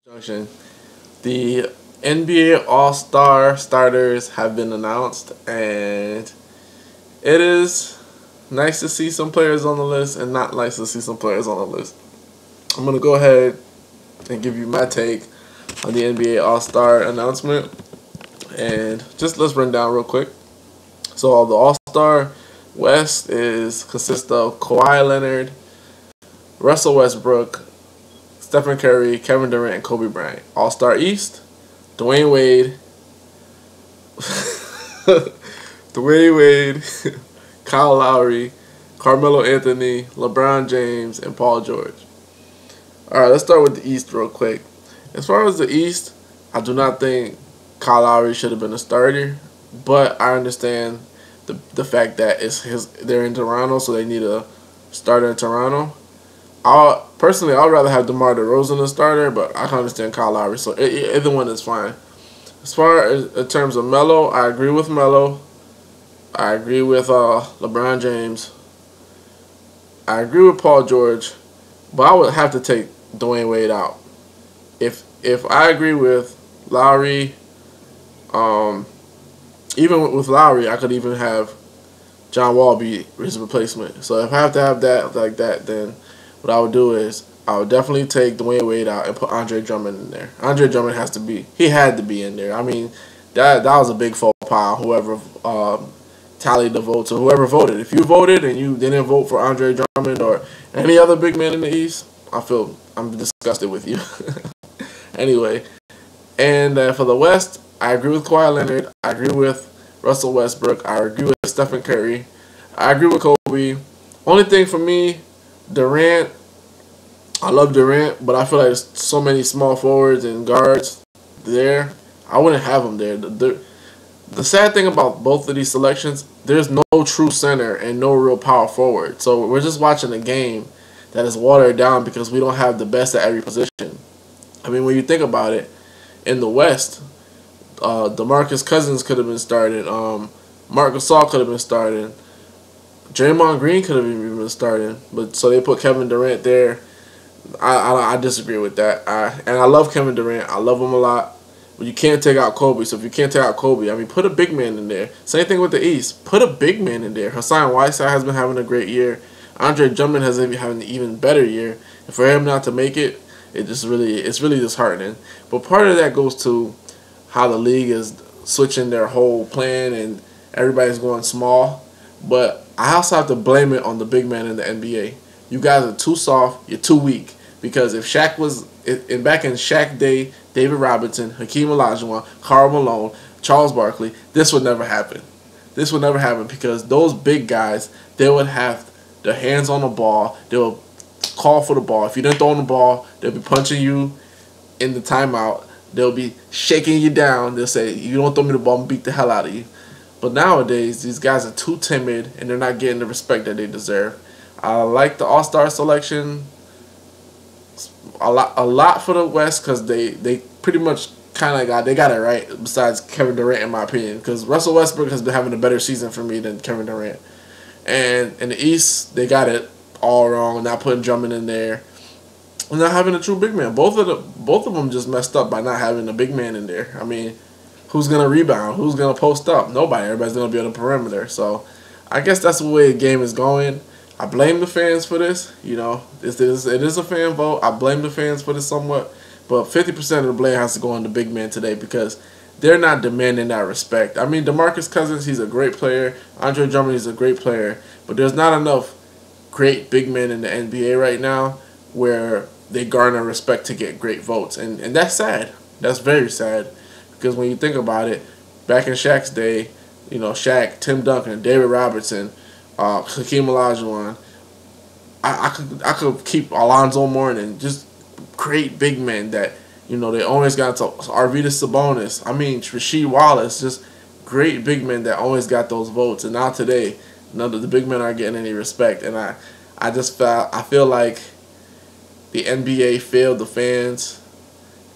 Junction. The NBA All-Star starters have been announced, and it is nice to see some players on the list and not nice to see some players on the list. I'm going to go ahead and give you my take on the NBA All-Star announcement, and just let's run down real quick. So the All-Star West consists of Kawhi Leonard, Russell Westbrook, Stephen Curry, Kevin Durant, and Kobe Bryant. All-Star East, Dwayne Wade, Kyle Lowry, Carmelo Anthony, LeBron James, and Paul George. All right, let's start with the East real quick. As far as the East, I do not think Kyle Lowry should have been a starter, but I understand the fact that they're in Toronto, so they need a starter in Toronto. I'd rather have DeMar DeRozan as starter, but I can understand Kyle Lowry, so either one is fine. As far as in terms of Melo, I agree with Melo. I agree with LeBron James. I agree with Paul George, but I would have to take Dwayne Wade out. If I agree with Lowry, even with Lowry, I could even have John Wall be his replacement. So if I have to have that like that, then what I would do is I would definitely take Dwayne Wade out and put Andre Drummond in there. Andre Drummond had to be in there. I mean, that was a big faux pas. Whoever tallied the votes or whoever voted. If you voted and you didn't vote for Andre Drummond or any other big man in the East, I'm disgusted with you. Anyway, and for the West, I agree with Kawhi Leonard. I agree with Russell Westbrook. I agree with Stephen Curry. I agree with Kobe. Only thing for me, Durant, I love Durant, but I feel like there's so many small forwards and guards there. I wouldn't have them there. The sad thing about both of these selections, there's no true center and no real power forward. So we're just watching a game that is watered down because we don't have the best at every position. I mean, when you think about it, in the West, DeMarcus Cousins could have been starting. Marc Gasol could have been starting. Draymond Green could have even been starting, but so they put Kevin Durant there. I disagree with that. And I love Kevin Durant. I love him a lot. But you can't take out Kobe. So if you can't take out Kobe, I mean, put a big man in there. Same thing with the East. Put a big man in there. Hassan Whiteside has been having a great year. Andre Drummond has been having an even better year. And for him not to make it, it's really disheartening. But part of that goes to how the league is switching their whole plan and everybody's going small. But I also have to blame it on the big man in the NBA. You guys are too soft. You're too weak. Because if Shaq was back in Shaq day, David Robinson, Hakeem Olajuwon, Karl Malone, Charles Barkley, this would never happen. This would never happen because those big guys, they would have their hands on the ball. They would call for the ball. If you didn't throw the ball, they'll be punching you in the timeout. They'll be shaking you down. They'll say, you don't throw me the ball, I'm beat the hell out of you. But nowadays, these guys are too timid and they're not getting the respect that they deserve. I like the All-Star selection a lot for the West because they pretty much kind of got it right, besides Kevin Durant, in my opinion, because Russell Westbrook has been having a better season for me than Kevin Durant. And in the East, they got it all wrong, not putting Drummond in there, and not having a true big man. Both of them just messed up by not having a big man in there. I mean, who's going to rebound? Who's going to post up? Nobody. Everybody's going to be on the perimeter. So I guess that's the way the game is going. I blame the fans for this. You know, it is a fan vote. I blame the fans for this somewhat. But 50% of the blame has to go on the big man today because they're not demanding that respect. I mean, DeMarcus Cousins, he's a great player. Andre Drummond, he's a great player. But there's not enough great big men in the NBA right now where they garner respect to get great votes. And that's sad. That's very sad. Because when you think about it, back in Shaq's day, you know, Shaq, Tim Duncan, David Robertson, Hakeem Olajuwon, I could keep Alonzo Mourning, just great big men that, you know, they always got to Arvydas Sabonis. I mean, Rasheed Wallace, just great big men that always got those votes. And now today, none of the big men aren't getting any respect. And I feel like the NBA failed the fans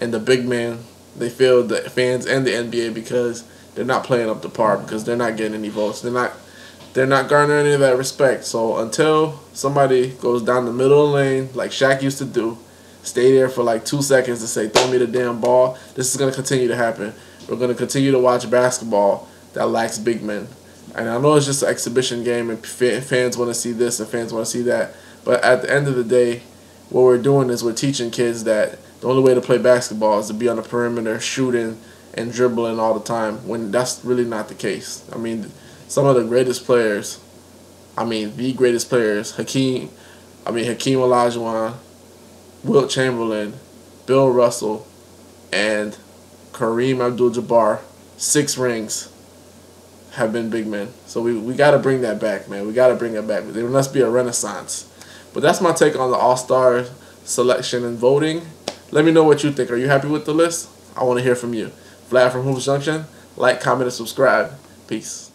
and the big men. They failed the fans and the NBA because they're not playing up to par, because they're not getting any votes. They're not garnering any of that respect. So until somebody goes down the middle of the lane like Shaq used to do, stay there for like 2 seconds to say, throw me the damn ball. This is going to continue to happen. We're going to continue to watch basketball that lacks big men. And I know it's just an exhibition game and fans want to see this and fans want to see that. But at the end of the day, what we're doing is we're teaching kids that the only way to play basketball is to be on the perimeter shooting and dribbling all the time, when that's really not the case. I mean, some of the greatest players, the greatest players, Hakeem Olajuwon, Wilt Chamberlain, Bill Russell, and Kareem Abdul-Jabbar, 6 rings, have been big men. So we got to bring that back, man. We got to bring that back. There must be a renaissance. But that's my take on the All-Star selection and voting. Let me know what you think. Are you happy with the list? I want to hear from you. Vlad from Hoops Junction. Like, comment, and subscribe. Peace.